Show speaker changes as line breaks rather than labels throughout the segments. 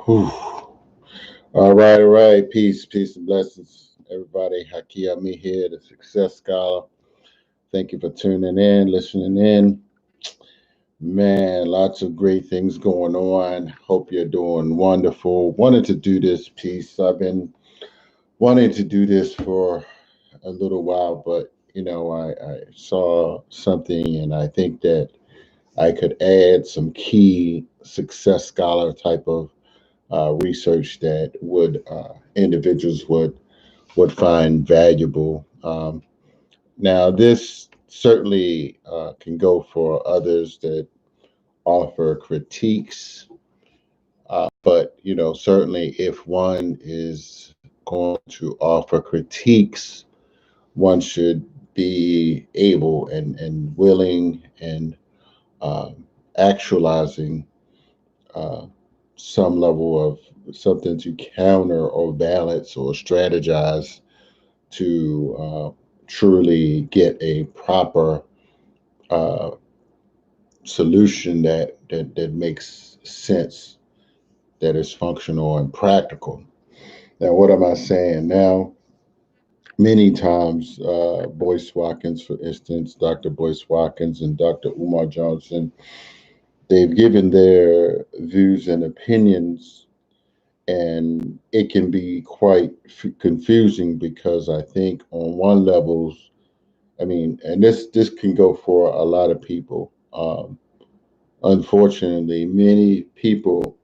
Whew. All right. Peace, and blessings, everybody. Haki Ami here, the Success Scholar. Thank you for tuning in, listening in. Man, lots of great things going on. Hope you're doing wonderful. Wanted to do this piece. I've been wanting to do this for a little while, but I saw something and I think that I could add some key success scholar type of research that would individuals would find valuable. Now, this certainly can go for others that offer critiques, but certainly if one is going to offer critiques, one should be able and willing and actualizing uh, some level of something to counter or balance or strategize to truly get a proper uh, solution that makes sense, that is functional and practical. Now, what am I saying? Now, many times, Boyce Watkins, for instance, Dr. Boyce Watkins and Dr. Umar Johnson, they've given their views and opinions, and it can be quite confusing because I think on one level, I mean, and this can go for a lot of people. Unfortunately, many people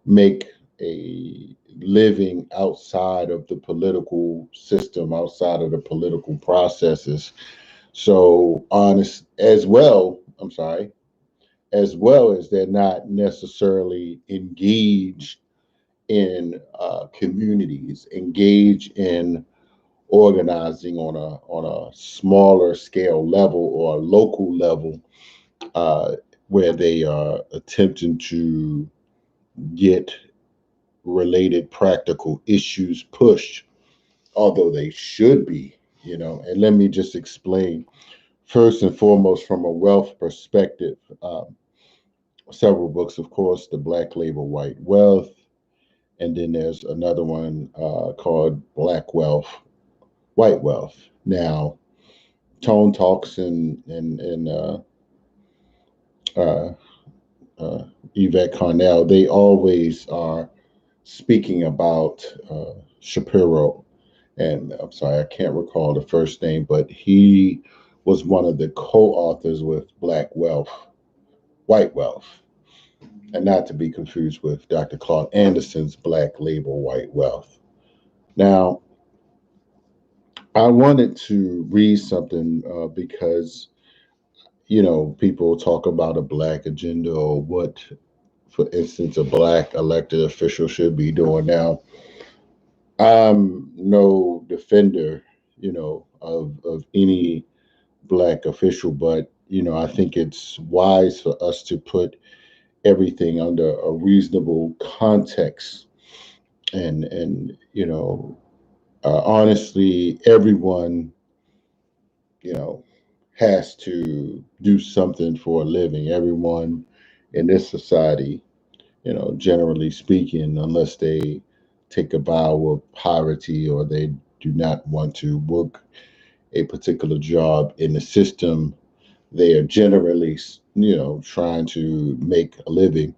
make a living outside of the political system, outside of the political processes. So, honest as well. I'm sorry, as well as they're not necessarily engaged in communities, engage in organizing on a smaller scale level or a local level, uh, where they are attempting to get related practical issues pushed, although they should be. And let me just explain first and foremost from a wealth perspective. Several books, of course, The Black Label White Wealth, and then there's another one called Black Wealth, White Wealth. Now, Tone Talks and uh, uh, Yvette Carnell, they always are speaking about Shapiro. And I'm sorry, I can't recall the first name, but he was one of the co-authors with Black Wealth, White Wealth, and not to be confused with Dr. Claude Anderson's Black Label White Wealth. Now, I wanted to read something because people talk about a black agenda or what, for instance, a black elected official should be doing. Now, I'm no defender, of any black official, but I think it's wise for us to put everything under a reasonable context, and honestly, everyone you know has to do something for a living. Everyone in this society, generally speaking, unless they take a vow of poverty or they do not want to work a particular job in the system, they are generally, trying to make a living.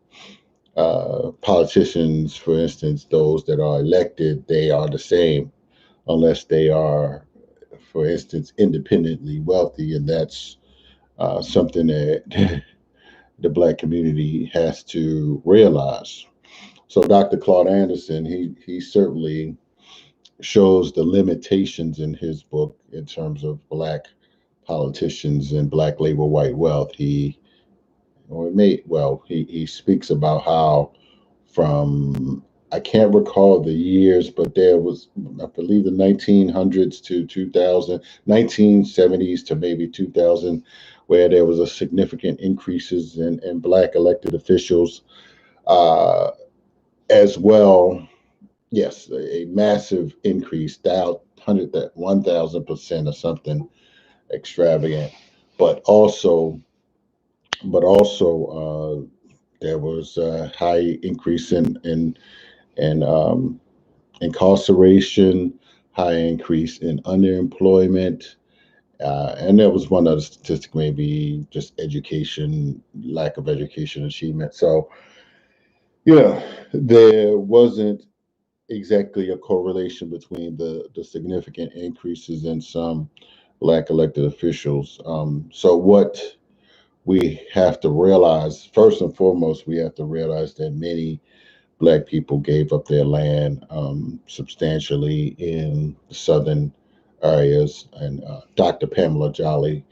Politicians, for instance, those that are elected, they are the same, unless they are, for instance, independently wealthy, and that's something that the black community has to realize. So Dr. Claude Anderson, he certainly shows the limitations in his book in terms of black politicians and black labor white wealth. He speaks about how from, I can't recall the years, but there was, I believe, the 1900s to 2000, 1970s to maybe 2000, where there was a significant increases in black elected officials, uh, as well. Yes, a massive increase, down 1,000% or something extravagant, but also, There was a high increase in incarceration, high increase in unemployment, and there was one other statistic, maybe just education, lack of education achievement. So, yeah, there wasn't exactly a correlation between the significant increases in some black elected officials. So, what we have to realize, first and foremost, we have to realize that many black people gave up their land substantially in the southern areas. And Dr. Pamela Jolly,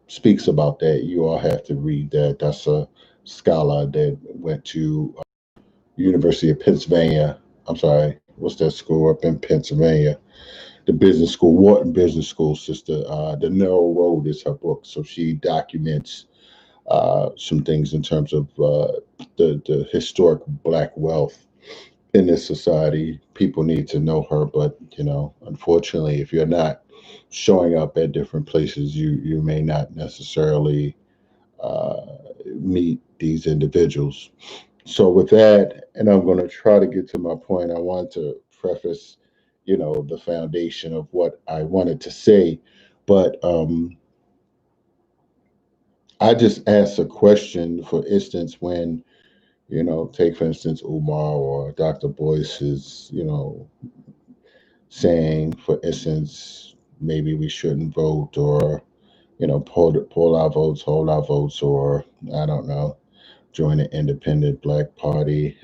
speaks about that. You all have to read that. That's a scholar that went to University of Pennsylvania. I'm sorry, what's that school up in Pennsylvania? The business school, Wharton Business School, sister. The Narrow Road is her book. So she documents some things in terms of the historic black wealth in this society. People need to know her, but unfortunately, if you're not showing up at different places, you may not necessarily uh, meet these individuals. So with that, and I'm going to try to get to my point. I want to preface, the foundation of what I wanted to say, but I just asked a question. For instance, when take for instance Umar or Dr. Boyce is, saying, for instance, maybe we shouldn't vote, or pull our votes, hold our votes, or I don't know, join an independent black party.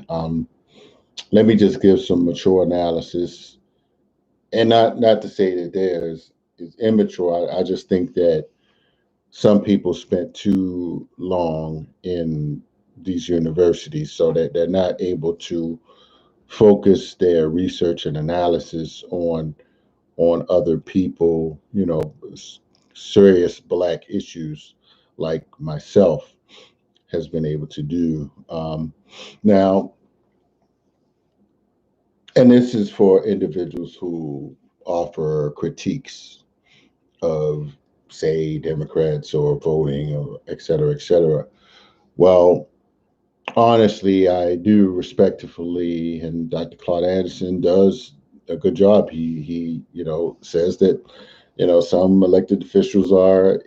Let me just give some mature analysis, and not to say that theirs is immature. I just think that some people spent too long in these universities so that they're not able to focus their research and analysis on other people, serious black issues like myself has been able to do. Now, and this is for individuals who offer critiques of, say, Democrats or voting, or et cetera, et cetera. Well, honestly, I do respectfully, and Dr. Claude Anderson does a good job. He says that some elected officials are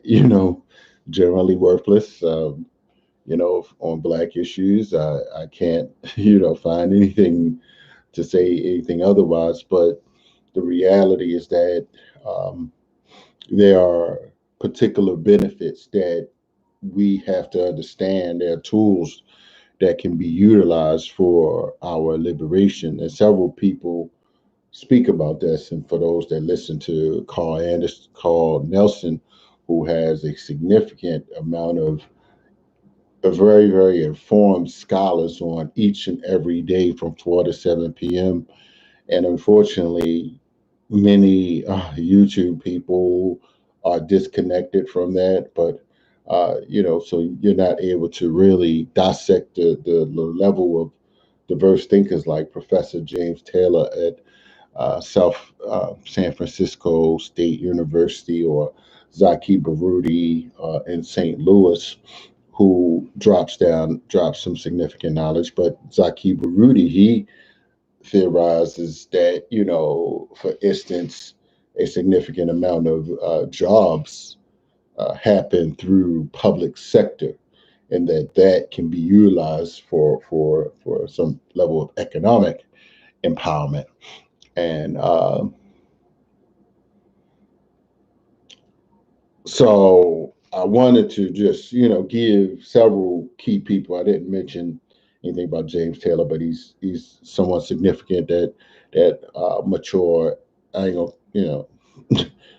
generally worthless. On black issues, I can't find anything to say anything otherwise. But the reality is that um, there are particular benefits that we have to understand. There are tools that can be utilized for our liberation. And several people speak about this. And for those that listen to Carl Nelson, who has a significant amount of very, very informed scholars on each and every day from 4 to 7 p.m. And unfortunately, many YouTube people are disconnected from that. But so you're not able to really dissect the level of diverse thinkers like Professor James Taylor at South San Francisco State University, or Zaki Baruti in St. Louis, who drops some significant knowledge. But Zaki Baruti, he theorizes that, for instance, a significant amount of jobs happen through public sector, and that can be utilized for some level of economic empowerment. And so I wanted to just, give several key people. I didn't mention anything about James Taylor, but he's somewhat significant that mature. I ain't gonna,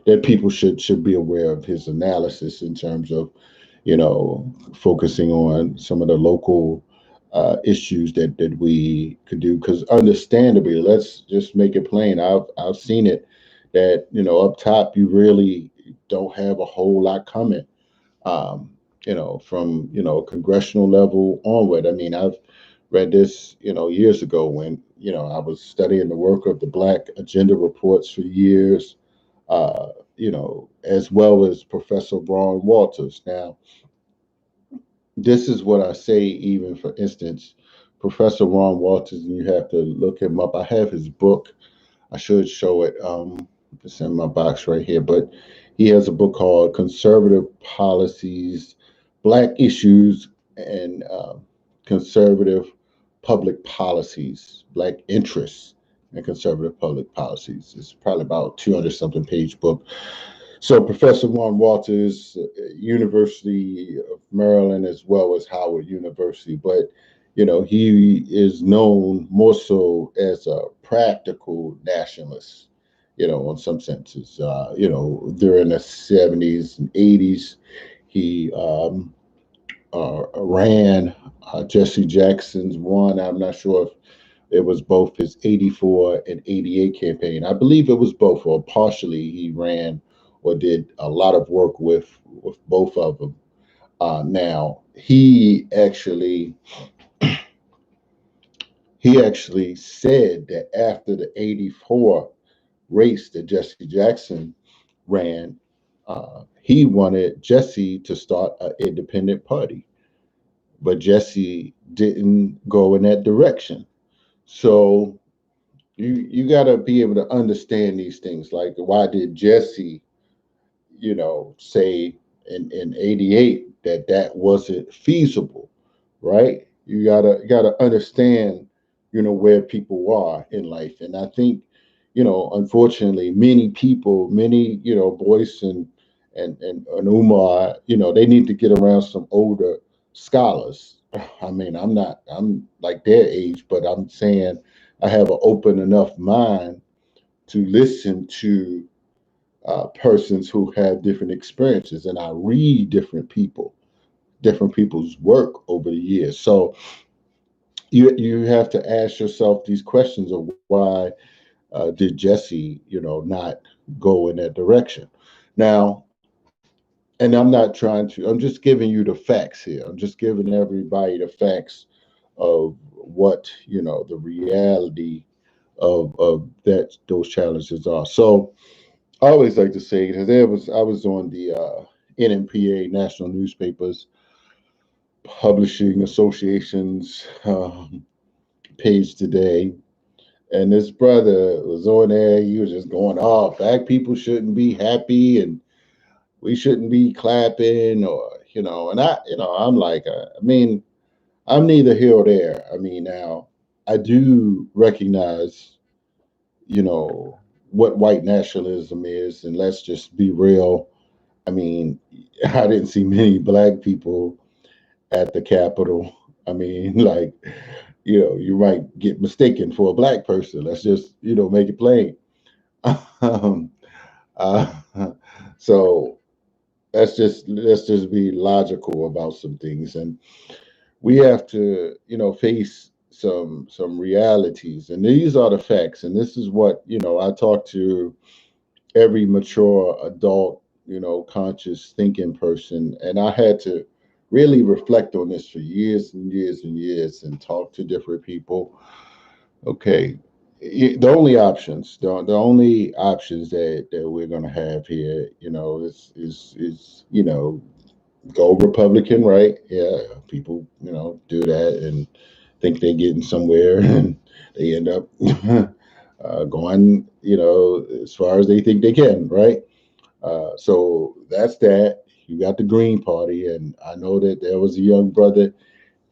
that people should be aware of his analysis in terms of, focusing on some of the local issues that we could do. Because understandably, let's just make it plain. I've seen it that up top you really don't have a whole lot coming. Um, from congressional level onward. I mean, I've read this years ago when I was studying the work of the Black Agenda reports for years. As well as Professor Braun Walters. Now, this is what I say, even for instance, Professor Ron Walters, and you have to look him up. I have his book. I should show it. It's in my box right here. But he has a book called Conservative Policies, Black Issues, and Conservative Public Policies, Black Interests, and Conservative Public Policies. It's probably about 200 something page book. So Professor Ron Walters, University of Maryland, as well as Howard University, but he is known more so as a practical nationalist. In some senses, during the '70s and '80s, he ran Jesse Jackson's one. I'm not sure if it was both his '84 and '88 campaign. I believe it was both, or partially he ran or did a lot of work with both of them. Now he actually said that after the '84 race that Jesse Jackson ran, he wanted Jesse to start an independent party, but Jesse didn't go in that direction. So you got to be able to understand these things. Like, why did Jesse, say in '88 that that wasn't feasible, right? You gotta understand, where people are in life, and I think, unfortunately, many people, many, Boyce and Umar, they need to get around some older scholars. I mean, I'm like their age, but I'm saying I have an open enough mind to listen to persons who have different experiences, and I read different people's work over the years. So you have to ask yourself these questions of why did Jesse, not go in that direction. Now, and I'm not trying to. I'm just giving you the facts here. I'm just giving everybody the facts of what the reality of that those challenges are. So I always like to say that I was on the NMPA, National Newspapers Publishing Association's page today, and this brother was on there. He was just going, "Oh, black people shouldn't be happy, and we shouldn't be clapping," or And I'm like, I mean, I'm neither here or there. I mean, now I do recognize, you know, what white nationalism is, and let's just be real. I mean, I didn't see many black people at the Capitol. I mean, like, you might get mistaken for a black person. Let's just, make it plain. um, uh, so let's just be logical about some things, and we have to, face some realities, and these are the facts, and this is what I talk to every mature adult, conscious thinking person. And I had to really reflect on this for years and years and years and talk to different people. Okay. The only options that we're going to have here, is go Republican, right? Yeah, people, do that and think they're getting somewhere, and they end up going, as far as they think they can, right? So that's that. You got the Green Party, and I know that there was a young brother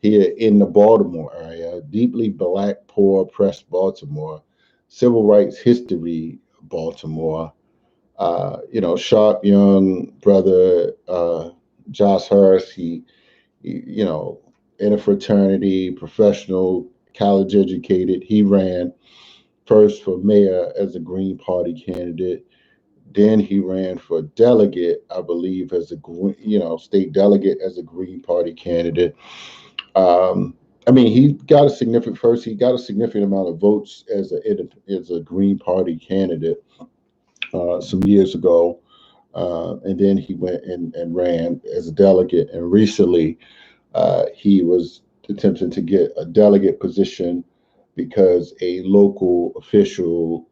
here in the Baltimore area, deeply black, poor, oppressed Baltimore, civil rights history, Baltimore. Sharp young brother, Josh Harris. He, in a fraternity, professional, college educated. He ran first for mayor as a Green Party candidate. Then he ran for delegate, I believe, as a state delegate as a Green Party candidate. I mean, he got a significant first. He got a significant amount of votes as a Green Party candidate some years ago, and then he went and ran as a delegate. And recently, he was attempting to get a delegate position because a local official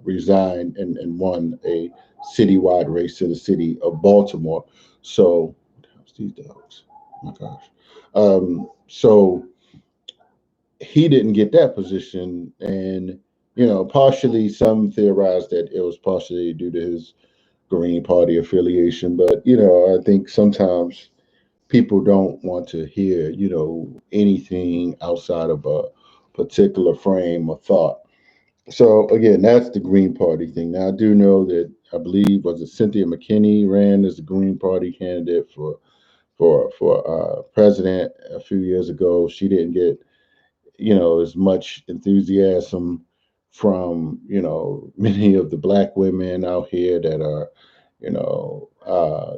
resigned and won a citywide race in the city of Baltimore. So, these dogs. Oh my gosh. So he didn't get that position, and partially some theorized that it was partially due to his Green Party affiliation, but I think sometimes people don't want to hear anything outside of a particular frame of thought. So again, that's the Green Party thing. Now I do know that I believe was it Cynthia McKinney ran as the Green Party candidate for president a few years ago. She didn't get as much enthusiasm from many of the black women out here that are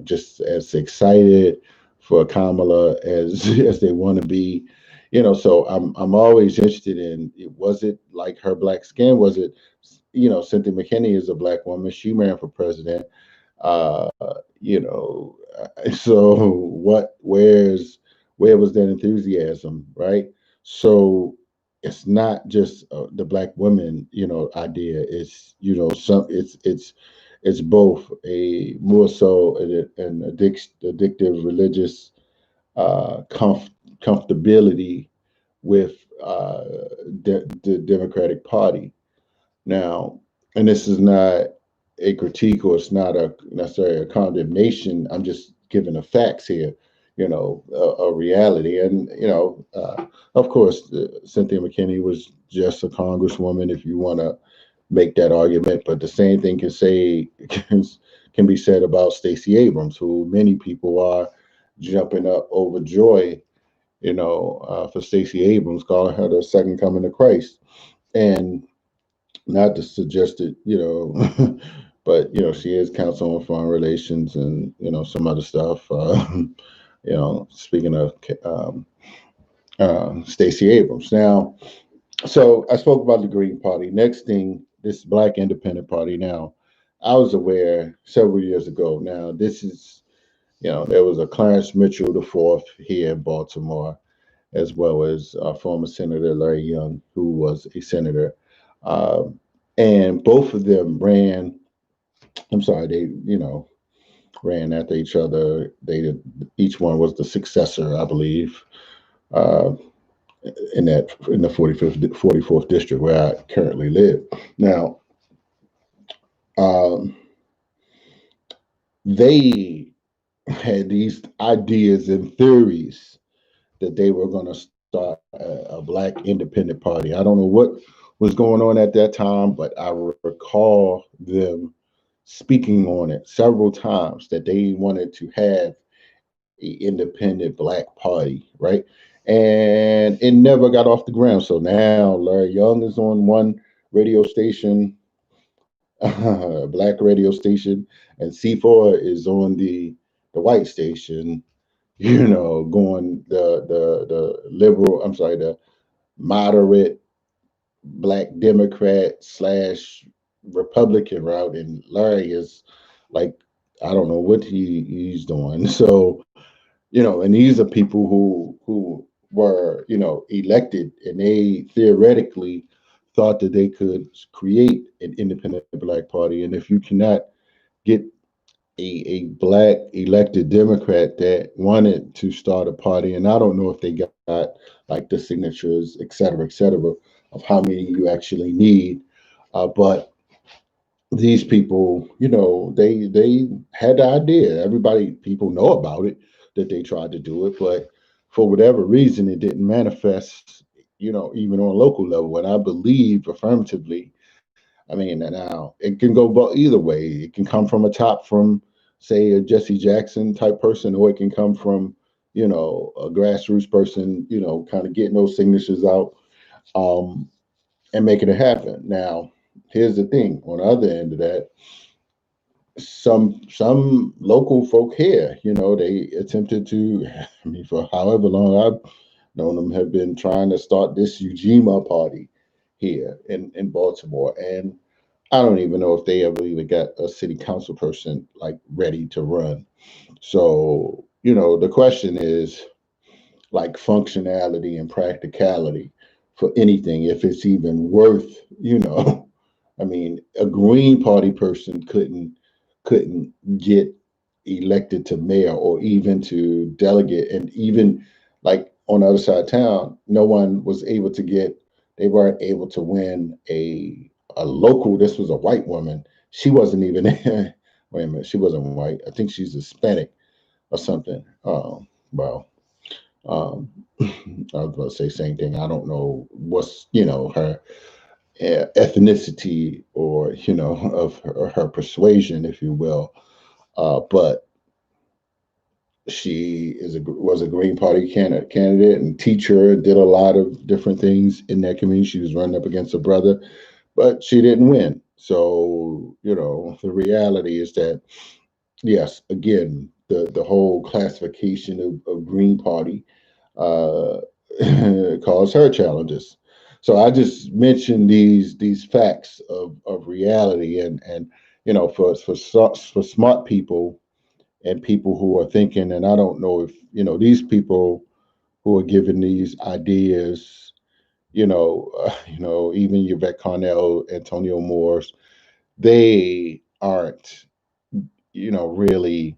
just as excited for Kamala as as they want to be. So I'm always interested in, was it like her black skin? Was it Cynthia McKinney is a black woman. She ran for president. uh so where was that enthusiasm, right? So it's not just the black women idea. It's some it's both a more so an addictive religious comfortability with the Democratic Party now. And this is not a critique, or it's not a necessarily a condemnation. I'm just giving the facts here, a reality. And, of course, Cynthia McKinney was just a congresswoman, if you want to make that argument. But the same thing can be said about Stacey Abrams, who many people are jumping up overjoy, for Stacey Abrams, calling her the second coming of Christ. And not to suggest it, but she is counsel on foreign relations and some other stuff. Speaking of Stacey Abrams. Now, so I spoke about the Green Party. Next thing, this Black Independent Party. Now, I was aware several years ago. Now, this is there was a Clarence Mitchell the fourth here in Baltimore, as well as former Senator Larry Young, who was a senator. Um, and both of them ran. I'm sorry, they ran after each other. Each one was the successor, I believe, uh, in the 44th district where I currently live. Now, um, they had these ideas and theories that they were going to start a black independent party. I don't know what was going on at that time, but I recall them speaking on it several times that they wanted to have a independent black party, right? And it never got off the ground. So now Larry Young is on one radio station, black radio station, and C4 is on the white station, going the liberal, I'm sorry, the moderate black Democrat slash Republican route, and Larry is like, I don't know what he's doing. So, and these are people who were, elected, and they theoretically thought that they could create an independent black party. And if you cannot get a black elected Democrat that wanted to start a party, and I don't know if they got like the signatures, et cetera, of how many you actually need. But these people, they had the idea. Everybody, people know about it, that they tried to do it, but for whatever reason, it didn't manifest, even on a local level. And I believe affirmatively, I mean, now it can go either way. It can come from a top, from say a Jesse Jackson type person, or it can come from, a grassroots person, kind of getting those signatures out, um, and making it happen. Now, here's the thing: on the other end of that, some local folk here, they attempted to. I mean, for however long I've known them, have been trying to start this Ujima party here in Baltimore, and I don't even know if they ever even got a city council person like ready to run. So, the question is like functionality and practicality for anything, if it's even worth, I mean, a Green Party person couldn't get elected to mayor or even to delegate, and even like on the other side of town, no one was able to get, they weren't able to win a local. This was a white woman. She wasn't even, wait a minute, she wasn't white. I think she's Hispanic or something. Well, um, I was going to say same thing. I don't know what's, her ethnicity or, of her persuasion, if you will. But she was a Green Party candidate and teacher, did a lot of different things in that community. She was running up against a brother, but she didn't win. So, the reality is that, yes, again, the whole classification of Green Party uh, caused her challenges. So I just mentioned these facts of reality, and for smart people and people who are thinking, and I don't know if these people who are giving these ideas, even Yvette Carnell, Antonio Moores, they aren't really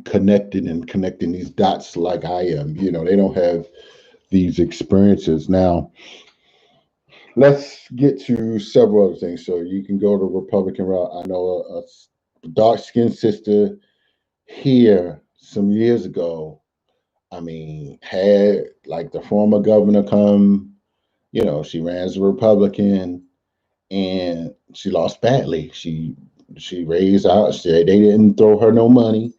connecting these dots like I am. They don't have these experiences. Now, let's get to several other things. So you can go the Republican route. I know a dark skinned sister here some years ago. I mean, had like the former governor come, she ran as a Republican and she lost badly. She raised out. They didn't throw her no money.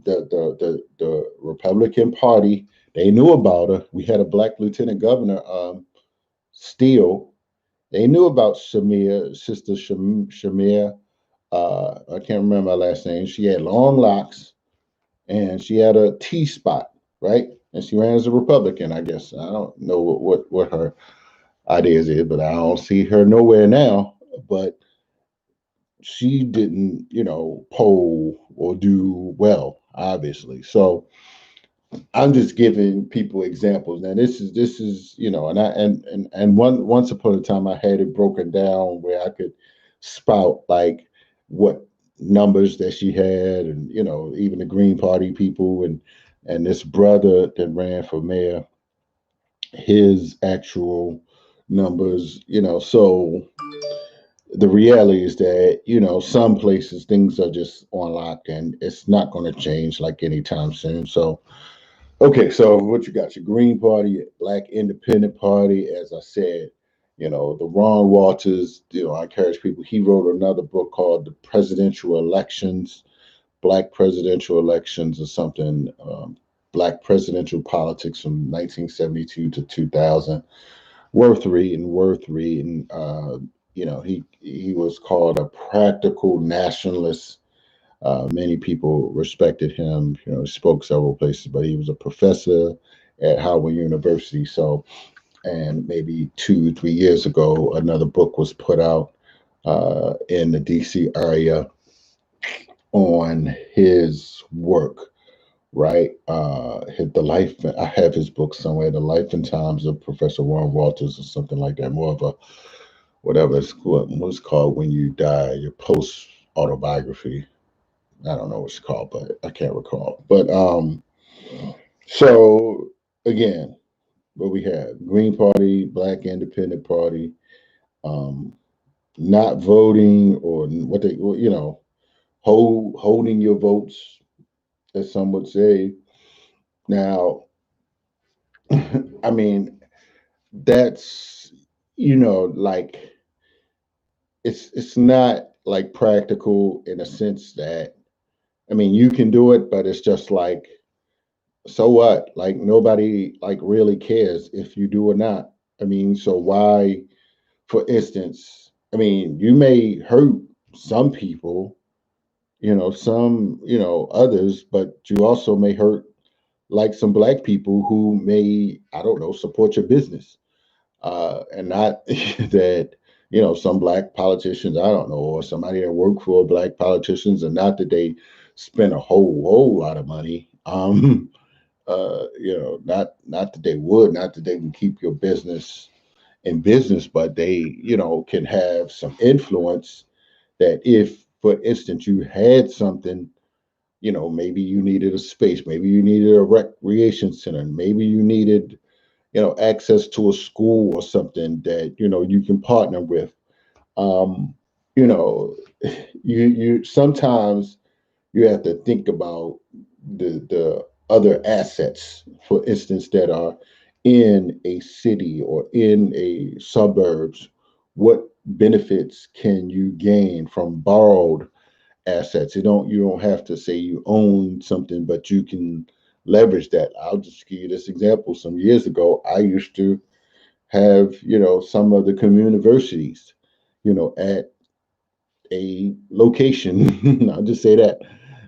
The Republican Party, they knew about her. We had a black lieutenant governor, Steele. They knew about sister Shamir. I can't remember her last name. She had long locks and she had a T spot, right? And she ran as a Republican, I guess. I don't know what her ideas is, but I don't see her nowhere now. But she didn't, poll or do well, obviously. So I'm just giving people examples. Now this is, and once upon a time I had it broken down where I could spout like what numbers that she had, and even the Green Party people and this brother that ran for mayor, his actual numbers. So the reality is that some places things are just on lock and it's not going to change like anytime soon. So okay, so what you got? Your Green Party, Black Independent Party, as I said, the Ron Walters, I encourage people. He wrote another book called The Presidential Elections, Black Presidential Elections or something, Black Presidential Politics from 1972 to 2000. Worth reading. He was called a practical nationalist. Many people respected him. He spoke several places, but he was a professor at Howard University. So, and maybe 2, 3 years ago, another book was put out in the DC area on his work. Right, the life. I have his book somewhere. The Life and Times of Professor Warren Walters, or something like that. More of a whatever what's called when you die, your post autobiography. I don't know what it's called, but I can't recall. But so again, what we have: Green Party, Black Independent Party, um, not voting, or what they, holding your votes, as some would say. Now, I mean, that's like it's not like practical in a sense that I mean you can do it, but it's just like so what? Like nobody like really cares if you do or not. I mean, so why, for instance, I mean, you may hurt some people, some, others, but you also may hurt like some black people who may, I don't know, support your business. And not that, some black politicians, I don't know, or somebody that work for black politicians, and not that they spend a whole lot of money. Not that they would, not that they can keep your business in business, but they, can have some influence that if, for instance, you had something Maybe you needed a space, maybe you needed a recreation center, maybe you needed, access to a school or something that, you can partner with. Um, you know, you sometimes you have to think about the other assets, for instance, that are in a city or in a suburbs. What benefits can you gain from borrowed assets? You don't have to say you own something, but you can leverage that. I'll just give you this example. Some years ago, I used to have, some of the universities, at a location. I'll just say that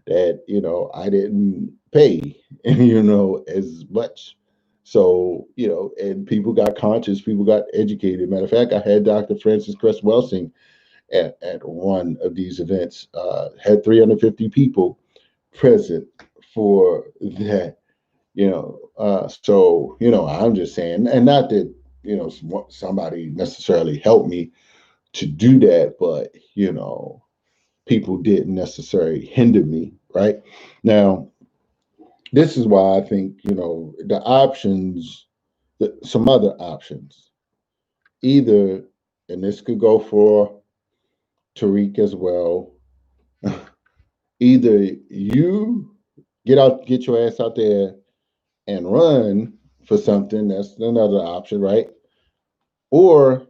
I didn't pay, as much. So, and people got conscious, people got educated. Matter of fact, I had Dr. Francis Cress Welsing at one of these events, had 350 people present for that, so, I'm just saying, and not that, somebody necessarily helped me to do that, but, people didn't necessarily hinder me, right? Now, this is why I think, the options, some other options, either, and this could go for Tariq as well, either you get your ass out there and run for something, that's another option, right? Or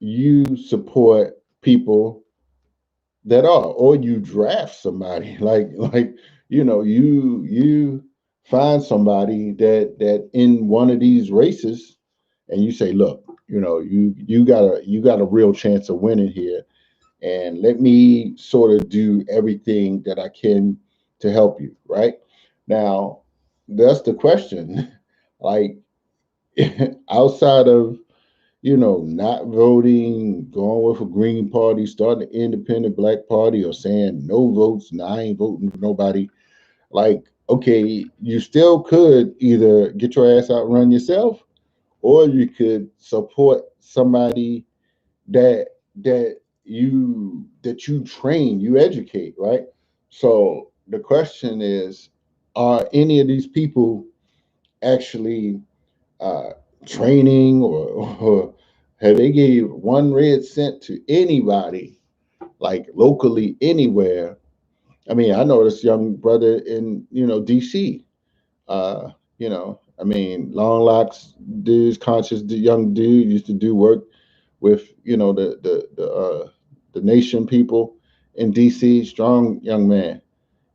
you support people that are, or you draft somebody like you find somebody that in one of these races, and you say, look, you got a real chance of winning here, and let me sort of do everything that I can to help you, right? Now, that's the question. Like, outside of, not voting, going with a Green Party, starting an independent Black Party, or saying no votes, and I ain't voting for nobody. Like, okay, you still could either get your ass out and run yourself, or you could support somebody that that you train, you educate, right? So the question is, are any of these people actually uh, training, or have they gave one red cent to anybody, like locally anywhere? I mean, I know this young brother in, DC. I mean, long locks dudes, conscious young dude, used to do work with, the nation people in DC. Strong young man.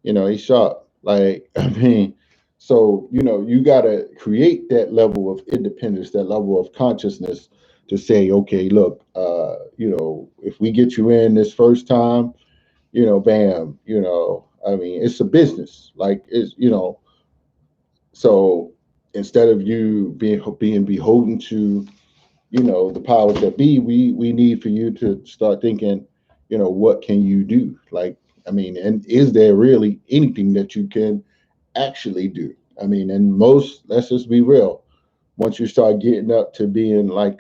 He's sharp. Like, I mean, so, you got to create that level of independence, that level of consciousness to say, okay, look, if we get you in this first time, bam, I mean, it's a business. Like, so instead of you being beholden to, the powers that be, we need for you to start thinking, what can you do? Like, I mean, and is there really anything that you can actually do? I mean, and most, let's just be real, once you start getting up to being like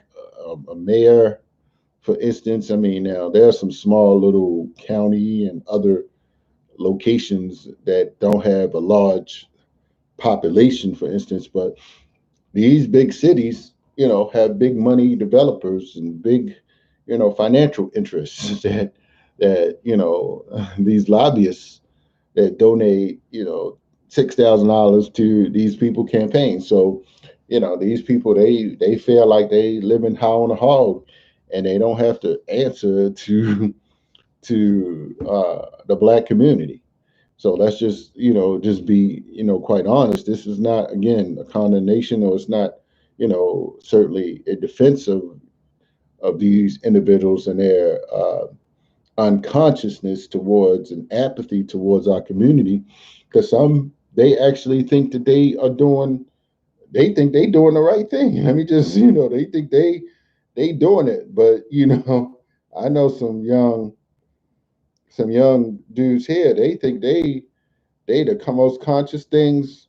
a mayor, for instance, I mean, now there are some small little county and other locations that don't have a large population, for instance, but these big cities, have big money developers and big, financial interests that these lobbyists that donate, $6,000 to these people campaigns. So, these people, they feel like they living high on a hog, and they don't have to answer to the Black community. So let's just, just be, quite honest. This is not, again, a condemnation, or it's not, certainly a defense of these individuals and their unconsciousness towards and apathy towards our community, because some, they actually think that they think they doing the right thing. Let me just, they think they doing it. But, I know some young dudes here, they think they the most conscious things,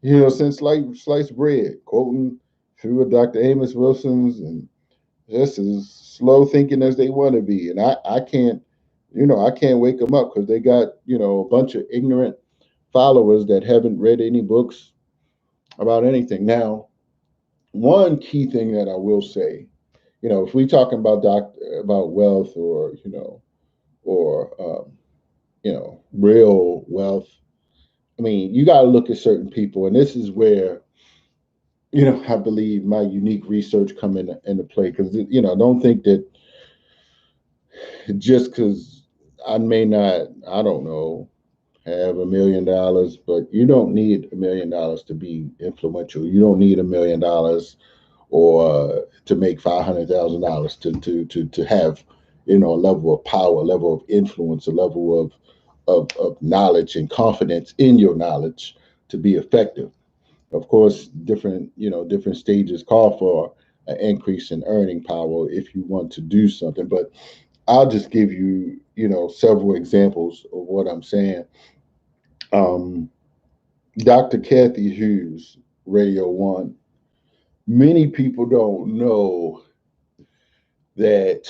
since sliced bread, quoting few of Dr. Amos Wilson's, and just as slow thinking as they want to be. And I can't, I can't wake them up, because they got, a bunch of ignorant followers that haven't read any books about anything. Now, one key thing that I will say, if we talking about about wealth, or or real wealth, I mean, you got to look at certain people, and this is where I believe my unique research come into play, because don't think that just because I may not, I don't know, have $1 million, but you don't need $1 million to be influential. You don't need $1 million or to make $500,000 to have a level of power, a level of influence, a level of knowledge and confidence in your knowledge to be effective. Of course, different stages call for an increase in earning power if you want to do something. But I'll just give you, several examples of what I'm saying. Um, Dr. Kathy Hughes, Radio One. Many people don't know that,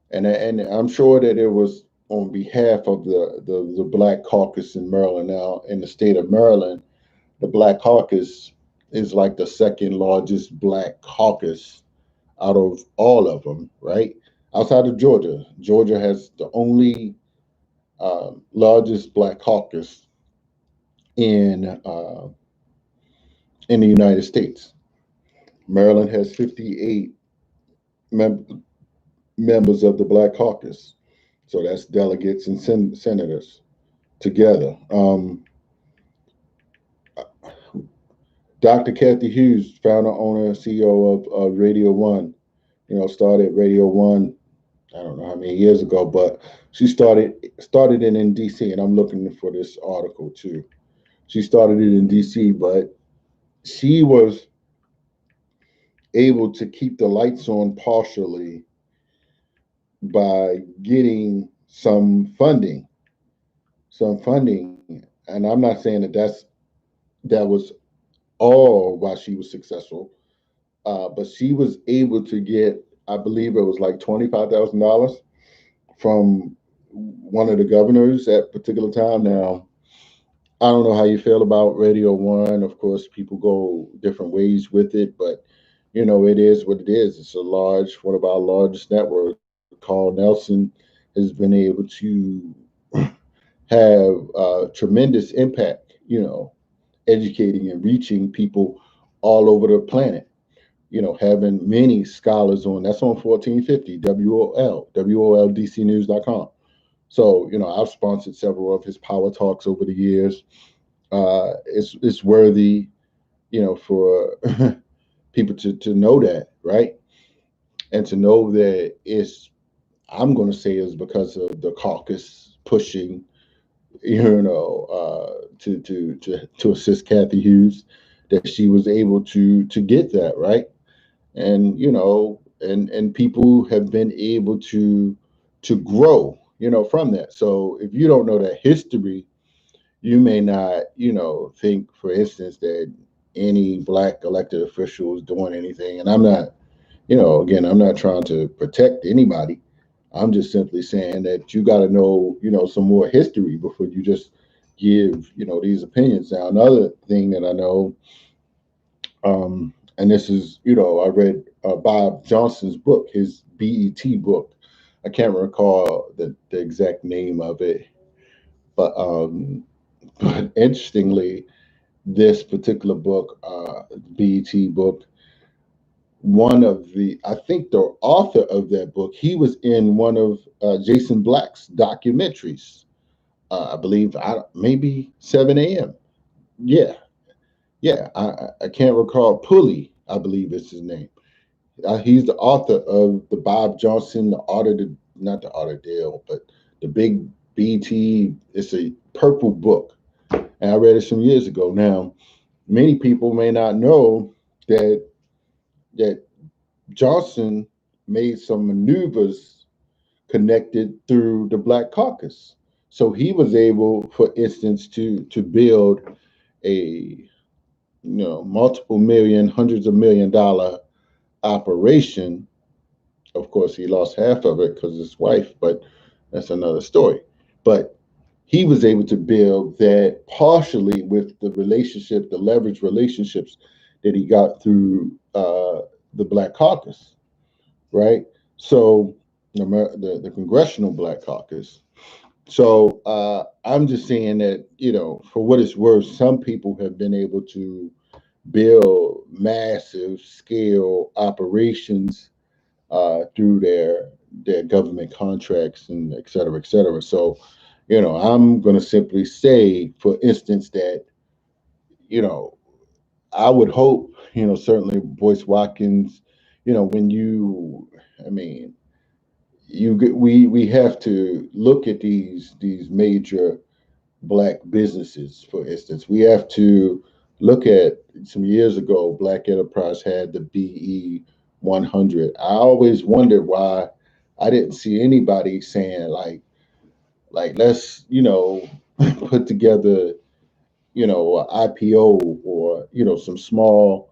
and I'm sure that it was on behalf of the Black Caucus in Maryland. Now, in the state of Maryland, the Black Caucus is like the second largest Black caucus out of all of them, right? Outside of Georgia. Georgia has the only largest Black caucus in the United States. Maryland has 58 members of the Black Caucus, so that's delegates and senators together. Dr. Kathy Hughes, founder, owner, CEO of Radio One, started Radio One. I don't know how many years ago, but she started it in D.C. And I'm looking for this article too. She started it in D.C., but she was able to keep the lights on partially by getting some funding, and I'm not saying that was all why she was successful, but she was able to get, I believe it was like $25,000 from one of the governors at particular time. Now, I don't know how you feel about Radio One. Of course, people go different ways with it, but it is what it is. It's one of our largest networks. Carl Nelson has been able to have tremendous impact, educating and reaching people all over the planet. Having many scholars on. That's on 1450 WOLDCnews.com. So, I've sponsored several of his power talks over the years. It's worthy, for people to know that, right? And to know that I'm going to say is because of the caucus pushing, to assist Kathy Hughes, that she was able to get that, right. And and people have been able to grow, from that. So if you don't know that history, you may not, think, for instance, that any Black elected official is doing anything. And I'm not, again, I'm not trying to protect anybody. I'm just simply saying that you got to know, some more history before you just give, these opinions. Now, another thing that I know, and this is, I read Bob Johnson's book, his BET book. I can't recall the exact name of it, but interestingly, this particular book, BET book, I think the author of that book, he was in one of Jason Black's documentaries. I believe maybe 7 a.m. Yeah, yeah. I can't recall. Pulley, I believe is his name. He's the author of the Bob Johnson, not the Otterdale, but the big BT. It's a purple book, and I read it some years ago. Now, many people may not know that Johnson made some maneuvers connected through the Black Caucus. So he was able, for instance, to build a multiple million, hundreds of $1 million operation. Of course, he lost half of it because his wife, but that's another story. But he was able to build that partially with the relationship, the leverage relationships that he got through the Black Caucus, right? So the Congressional Black Caucus. So I'm just saying that, for what it's worth, some people have been able to build massive scale operations through their government contracts and et cetera, et cetera. So, I'm going to simply say, for instance, that, you know, I would hope, certainly Boyce Watkins, when I mean, we have to look at these major black businesses. For instance, we have to look at, some years ago, Black Enterprise had the BE 100. I always wondered why I didn't see anybody saying like let's put together an IPO, or some small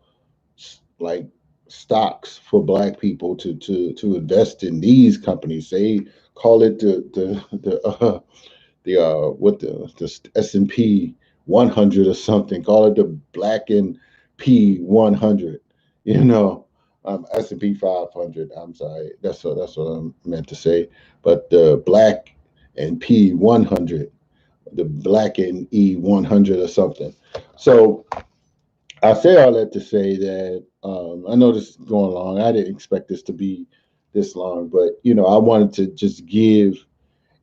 like stocks for black people to invest in these companies. They call it the S&P 100 or something. Call it the Black and P 100. S&P 500. I'm sorry, that's what I meant to say. But the Black and P 100, the Black and E 100 or something. So I say all that to say that I know this is going long. I didn't expect this to be this long, but I wanted to just give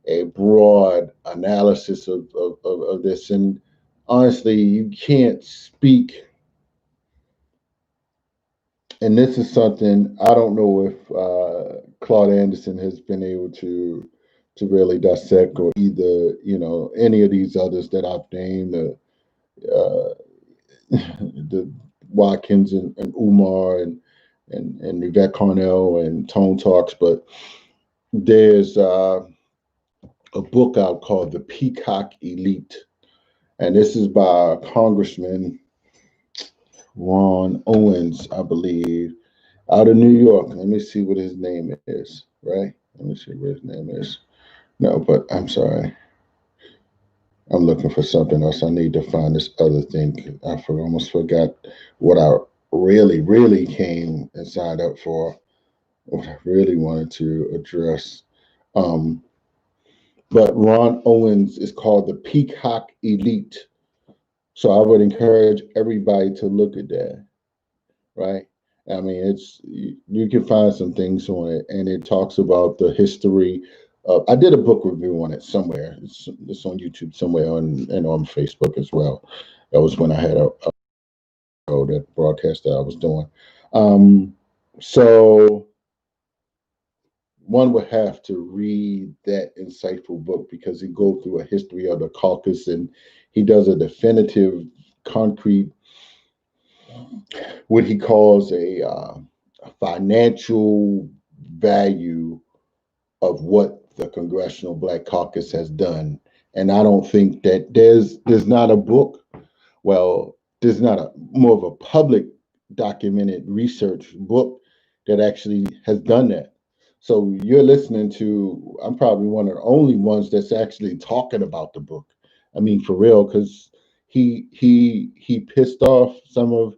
a broad analysis of this. And honestly, you can't speak. And this is something I don't know if Claude Anderson has been able to really dissect, or either any of these others that I've named, uh, the Watkins and Umar and Yvette Carnell and Tone Talks. But there's a book out called The Peacock Elite. And this is by Congressman Ron Owens, I believe, out of New York. Let me see what his name is, right? Let me see what his name is. No, but I'm sorry. I'm looking for something else. I need to find this other thing. Almost forgot what I really, really came and signed up for, what I really wanted to address. Um, but Ron Owens is called the Peacock Elite. So I would encourage everybody to look at that, right? I mean, you can find some things on it, and it talks about the history. I did a book review on it somewhere. It's on YouTube somewhere, and on Facebook as well. That was when I had a that broadcast that I was doing. Um, so one would have to read that insightful book, because he goes through a history of the caucus, and he does a definitive, concrete, what he calls a financial value of what the Congressional Black Caucus has done. And I don't think that there's not a book, well, there's not a more of a public documented research book that actually has done that. So you're listening to, I'm probably one of the only ones that's actually talking about the book. I mean, for real, because he pissed off some of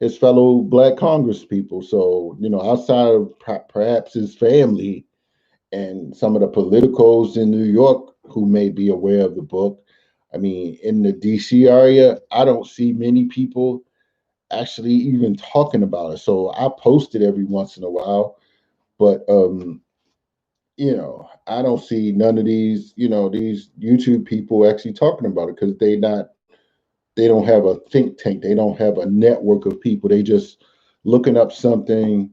his fellow black Congress people. So, outside of perhaps his family and some of the politicos in New York who may be aware of the book, I mean, in the DC area, I don't see many people actually even talking about it. So I post it every once in a while, but I don't see none of these YouTube people actually talking about it, because they don't have a think tank. They don't have a network of people. They just looking up something,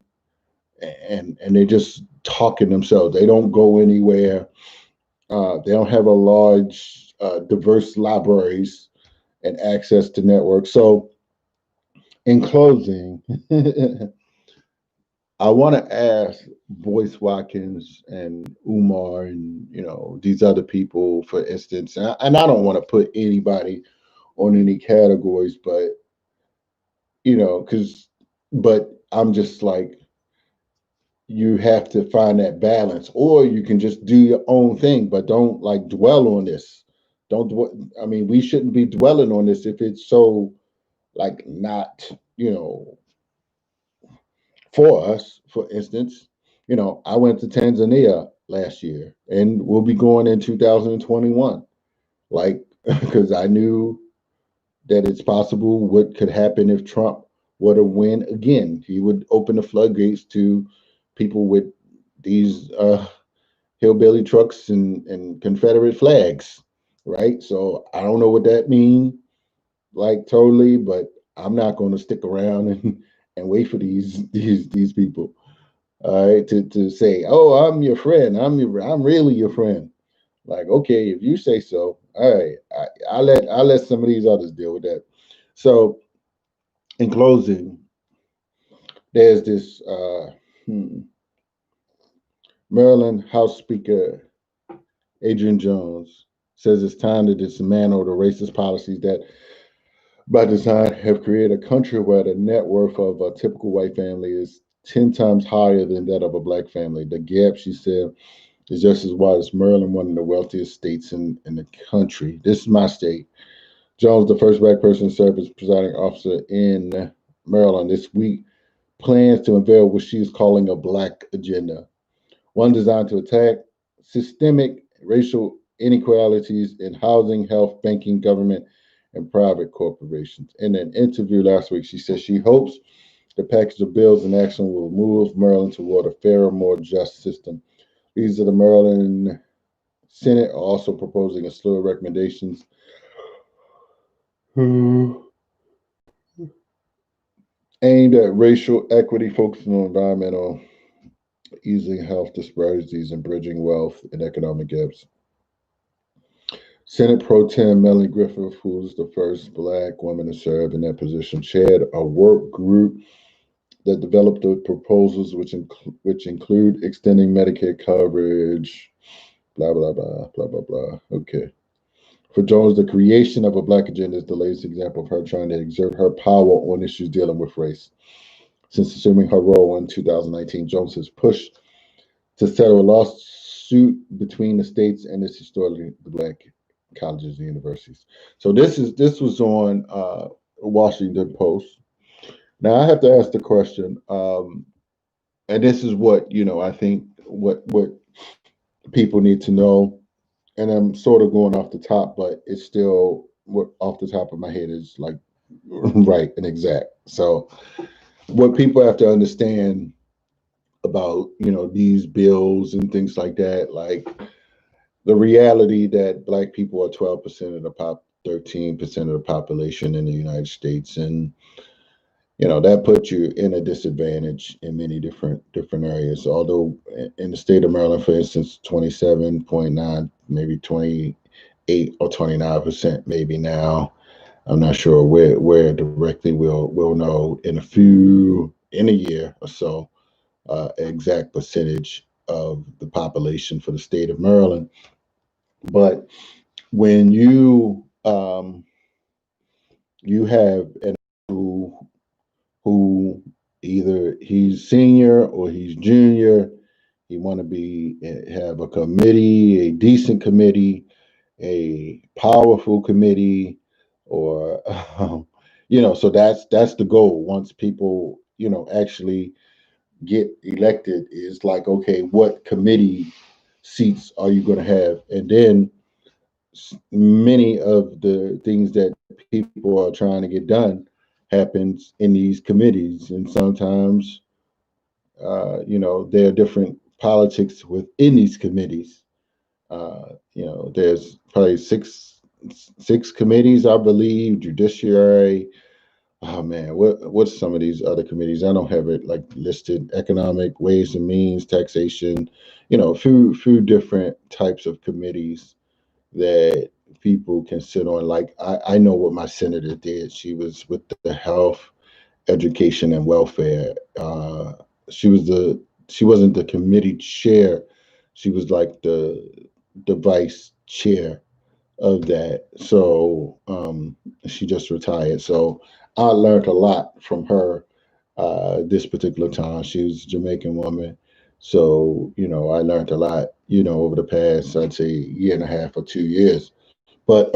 and they're just talking themselves. They don't go anywhere. They don't have a large, diverse libraries and access to networks. So, in closing, I want to ask Boyce Watkins and Umar and these other people, for instance, and I don't want to put anybody on any categories, but but I'm just like, you have to find that balance, or you can just do your own thing, but don't like dwell on this. I mean, we shouldn't be dwelling on this if it's so like not, for us. For instance, I went to Tanzania last year, and we'll be going in 2021. Like, because I knew that it's possible what could happen if Trump were to win again. He would open the floodgates to people with these hillbilly trucks and Confederate flags, right? So I don't know what that means, like totally, but I'm not going to stick around and wait for these people, all right, to say, oh, I'm your friend, I'm really your friend. Like, okay, if you say so, all right, I'll let some of these others deal with that. So in closing, there's this Maryland House Speaker Adrian Jones says it's time to dismantle the racist policies that, by design, have created a country where the net worth of a typical white family is 10 times higher than that of a black family. The gap, she said, is just as wide as Maryland, one of the wealthiest states in the country. This is my state. Jones, the first black person to serve as presiding officer in Maryland this week, plans to unveil what she is calling a black agenda, one designed to attack systemic racial inequalities in housing, health, banking, government, and private corporations. In an interview last week, she said she hopes the package of bills in action will move Maryland toward a fairer, more just system. These are the Maryland Senate are also proposing a slew of recommendations aimed at racial equity, focusing on environmental, easing health disparities, and bridging wealth and economic gaps. Senate Pro Tem Melanie Griffith, who's the first Black woman to serve in that position, chaired a work group that developed the proposals, which include extending Medicare coverage, blah blah blah blah blah blah. Okay. For Jones, the creation of a Black agenda is the latest example of her trying to exert her power on issues dealing with race. Since assuming her role in 2019, Jones has pushed to settle a lawsuit between the states and its historically Black colleges and universities. So this was on Washington Post. Now I have to ask the question, and this is what I think what people need to know, and I'm sort of going off the top, but it's still what off the top of my head is like right and exact. So what people have to understand about these bills and things like that, like the reality that Black people are 12% of the 13% of the population in the United States, and that puts you in a disadvantage in many different areas. Although in the state of Maryland, for instance, 27.9, maybe 28 or 29%, maybe now. I'm not sure where directly we'll know in a year or so, exact percentage of the population for the state of Maryland. But when you have an who either he's senior or he's junior, he want to have a committee, a decent committee, a powerful committee, or so that's the goal. Once people actually get elected, is like, okay, what committee seats are you going to have? And then many of the things that people are trying to get done happens in these committees, and sometimes there are different politics within these committees. There's probably six committees, I believe. Judiciary. Oh man, what's some of these other committees? I don't have it like listed. Economic, Ways and Means, Taxation. A few different types of committees that people can sit on. Like I know what my senator did. She was with the Health, Education, and Welfare. She was she wasn't the committee chair. She was like the vice chair of that. So she just retired. So I learned a lot from her this particular time. She was a Jamaican woman. So, I learned a lot, over the past, I'd say, year and a half or 2 years. But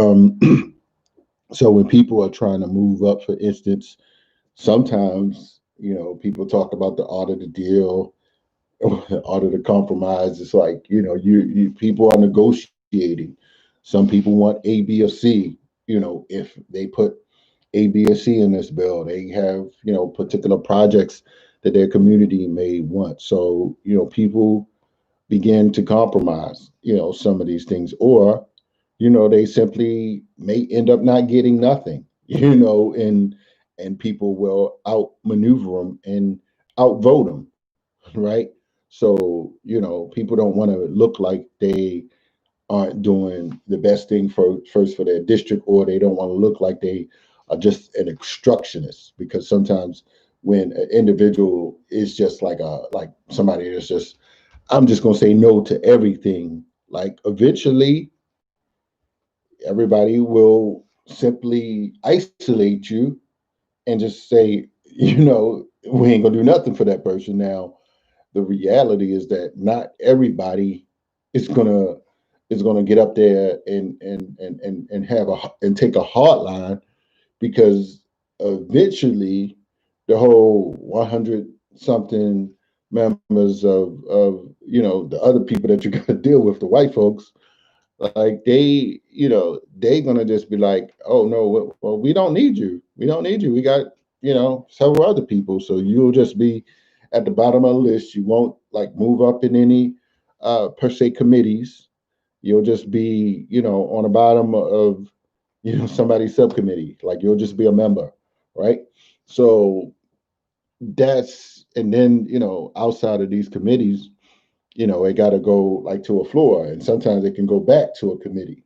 so when people are trying to move up, for instance, sometimes people talk about the art of the deal, art of the compromise. It's like you people are negotiating. Some people want A, B, or C. If they put A, B, or C in this bill, they have particular projects that their community may want. So people begin to compromise some of these things, or they simply may end up not getting nothing. And people will outmaneuver them and outvote them, right? So people don't want to look like they aren't doing the best thing for first for their district, or they don't want to look like they are just an obstructionist, because sometimes when an individual is just like somebody that's just, I'm just going to say no to everything, like eventually everybody will simply isolate you and just say, we ain't gonna do nothing for that person. Now, the reality is that not everybody is gonna get up there and have and take a hard line, because eventually the whole 100 something members of the other people that you got to deal with, the white folks, like they gonna just be like, oh no, well, we don't need you, we got several other people. So you'll just be at the bottom of the list. You won't like move up in any per se committees. You'll just be on the bottom of somebody's subcommittee. Like you'll just be a member, right? So that's, and then outside of these committees, it got to go like to a floor, and sometimes it can go back to a committee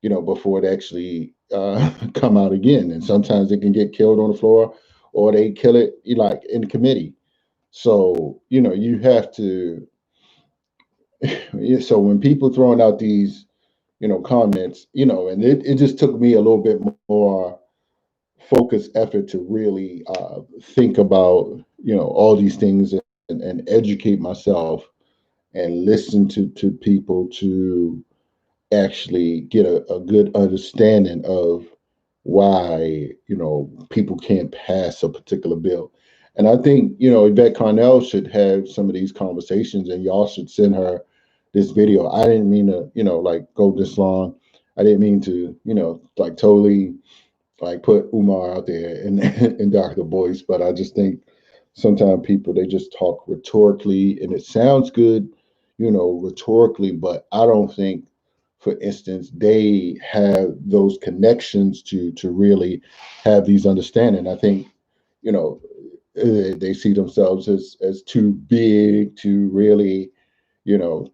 before it actually come out again. And sometimes it can get killed on the floor, or they kill it like in committee. So you have to. So when people throwing out these comments, and it just took me a little bit more focused effort to really think about all these things, and educate myself and listen to people to actually get a good understanding of why people can't pass a particular bill. And I think Yvette Carnell should have some of these conversations, and y'all should send her this video. I didn't mean to like go this long. I didn't mean to like totally like put Umar out there and Dr. Boyce, but I just think sometimes people, they just talk rhetorically, and it sounds good rhetorically, but I don't think, for instance, they have those connections to really have these understanding. I think you know they see themselves as too big to really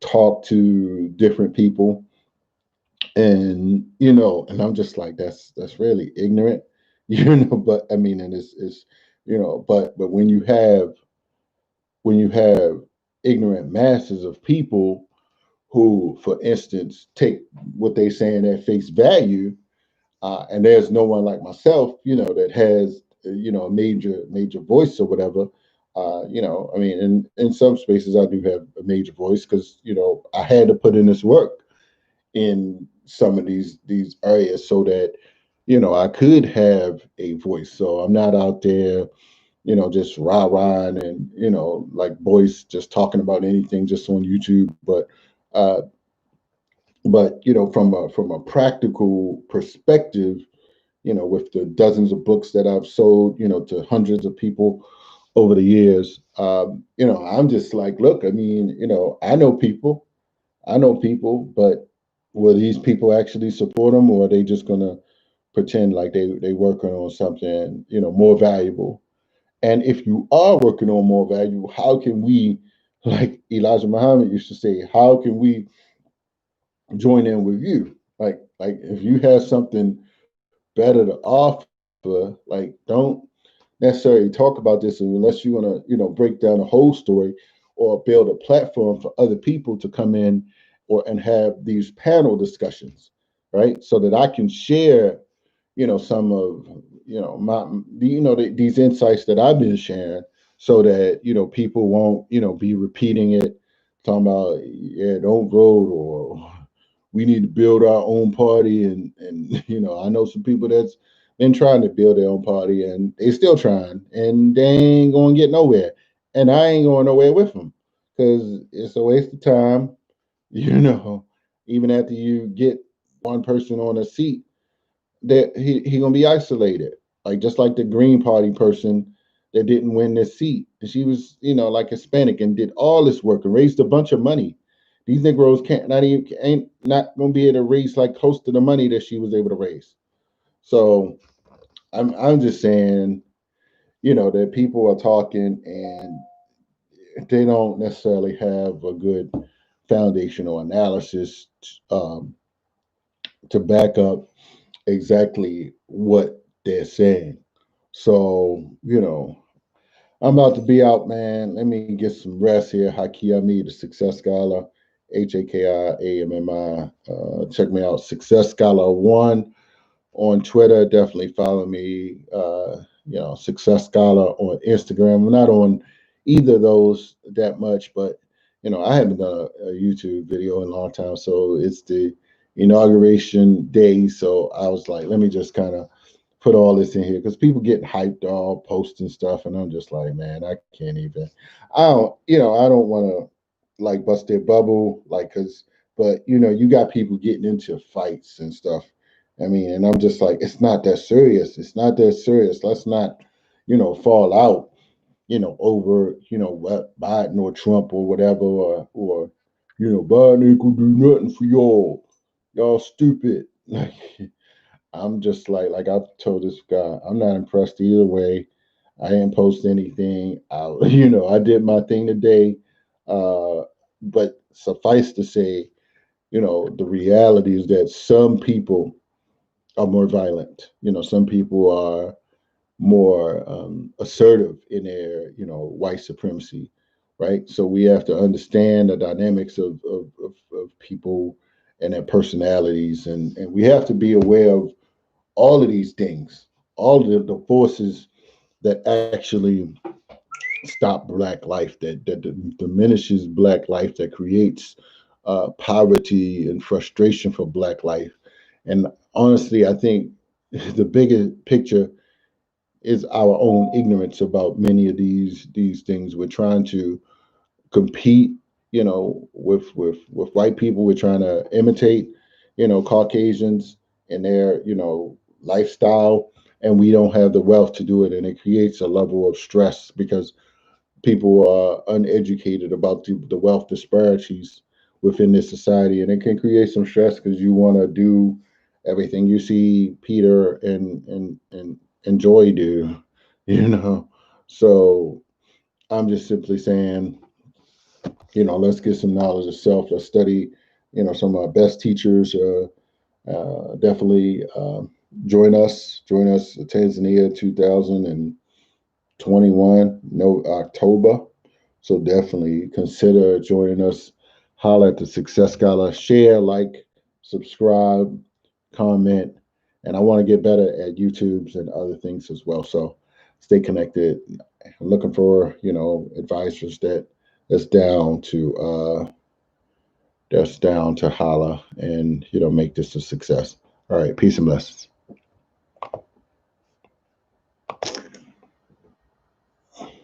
talk to different people, and and I'm just like, that's really ignorant. But I mean, and it's but when you have ignorant masses of people who, for instance, take what they saying at face value, and there's no one like myself, that has a major voice or whatever. I mean, in some spaces I do have a major voice, because I had to put in this work in some of these areas, so that I could have a voice. So I'm not out there just rah rah and like Boyce just talking about anything just on YouTube. Uh, but from a practical perspective, with the dozens of books that I've sold, to hundreds of people over the years, I'm just like, look, I mean, I know people, but will these people actually support them, or are they just gonna pretend like they working on something more valuable? And if you are working on more value, how can we, like Elijah Muhammad used to say, how can we join in with you? Like if you have something better to offer, like don't necessarily talk about this unless you want to, break down the whole story, or build a platform for other people to come in, or and have these panel discussions, right? So that I can share, some of, my, these insights that I've been sharing, so that, people won't, be repeating it, talking about, yeah, don't vote, or we need to build our own party, and I know some people that's been trying to build their own party, and they still trying, and they ain't gonna get nowhere, and I ain't going nowhere with them because it's a waste of time. you know Even after you get one person on a seat, that he gonna be isolated, like just like the Green Party person that didn't win this seat, and she was like Hispanic and did all this work and raised a bunch of money. These Negroes can't not even ain't not gonna be able to raise like close to the money that she was able to raise. So I'm just saying, that people are talking and they don't necessarily have a good foundational analysis um, to back up exactly what they're saying. So, I'm about to be out, man. Let me get some rest here. Hakiyami, the Success Scholar, HAKIAMMI. Check me out, Success Scholar One on Twitter. Definitely follow me. Success Scholar on Instagram. I'm not on either of those that much, but I haven't done a YouTube video in a long time. So it's the inauguration day. So I was like, let me just kind of put all this in here because people getting hyped all posting stuff, and I'm just like, man, I can't even. I don't want to like bust their bubble, like, but you got people getting into fights and stuff. I mean, and I'm just like, it's not that serious. It's not that serious. Let's not, fall out, over, what Biden or Trump or whatever, or Biden ain't gonna do nothing for y'all. Y'all stupid. Like, I'm just like I've told this guy, I'm not impressed either way. I didn't post anything. I did my thing today. Uh, but suffice to say, the reality is that some people are more violent. Some people are more assertive in their, white supremacy, right? So we have to understand the dynamics of people and their personalities, and we have to be aware of all of these things, all of the forces that actually stop black life, that diminishes black life, that creates poverty and frustration for black life. And honestly, I think the bigger picture is our own ignorance about many of these things. We're trying to compete, with white people. We're trying to imitate, Caucasians and their, lifestyle, and we don't have the wealth to do it, and it creates a level of stress because people are uneducated about the wealth disparities within this society, and it can create some stress because you want to do everything you see Peter and Joy do, you know. So I'm just simply saying, let's get some knowledge of self. Let's study, some of our best teachers. Definitely join us, Tanzania 2021, no October. So definitely consider joining us. Holler at the Success Scholar, share, like, subscribe, comment, and I want to get better at YouTubes and other things as well. So stay connected. I'm looking for advisors that's down to holler and make this a success. All right, peace and blessings.